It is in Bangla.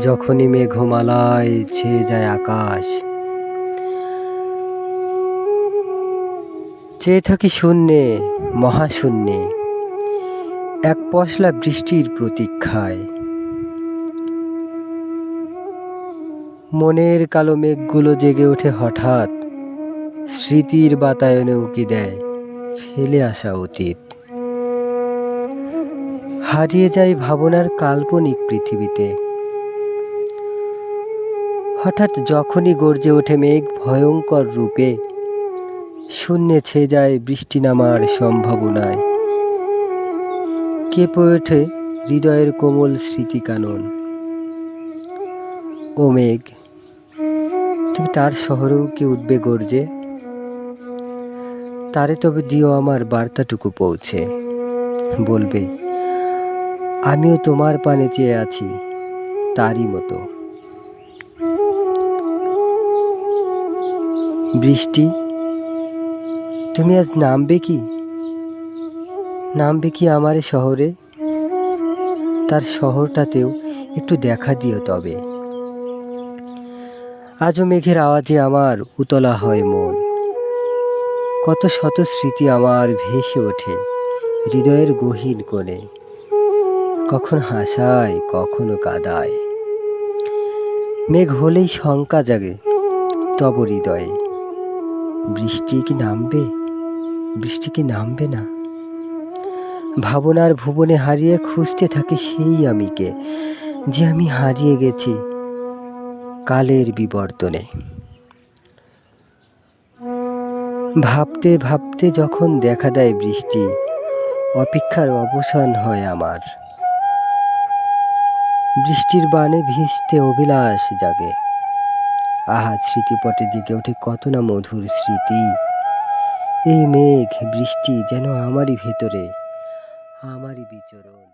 যখনই মেঘমালায় ছেয়ে যায় আকাশ, চেয়ে থাকি শূন্যে, মহাশূন্যে, এক পশলা বৃষ্টির প্রতীক্ষায়। মনের কালো মেঘগুলো জেগে ওঠে হঠাৎ, স্মৃতির বাতায়নে উকি দেয় ফেলে আসা অতীত। হারিয়ে যায় ভাবনার কাল্পনিক পৃথিবীতে। হঠাৎ যখনই গর্জে ওঠে মেঘ ভয়ঙ্কর রূপে, শূন্যে ছেয়ে যায় বৃষ্টি নামার সম্ভাবনায়। কেঁপে ওঠে হৃদয়ের কোমল স্মৃতিকানন। ও মেঘ, তুমি তার শহরেও কি উঠবে গর্জে? তারে তবে দিও আমার বার্তাটুকু পৌঁছে, বলবে আমিও তোমার পানে চেয়ে আছি তারই মতো। বৃষ্টি, তুমি আজ নামবে কি? নামবে কি আমার শহরে? তার শহরটাতেও একটু দেখা দিও তবে। আজও মেঘের আওয়াজে আমার উতলা হয় মন। কত শত স্মৃতি আমার ভেসে ওঠে হৃদয়ের গহীন কোণে, কখনো হাসায় কখনো কাঁদায়। মেঘ হলেই শঙ্কা জাগে তব হৃদয়ে, বৃষ্টি কি নামবে? বৃষ্টি কি নামবে না? ভাবনার ভুবনে হারিয়ে খুঁজতে থাকি সেই আমিকে, যে আমি হারিয়ে গেছি কালের বিবর্তনে। ভাবতে ভাবতে যখন দেখা দেয় বৃষ্টি, অপেক্ষার অবসান হয় আমার। বৃষ্টির বানে ভিজতে অভিলাষ জাগে। আহা, স্মৃতিপটে জেগে ওঠে কত না মধুর স্মৃতি। এই মেঘ বৃষ্টি যেন আমারই ভেতরে, আমারই বিচরণ।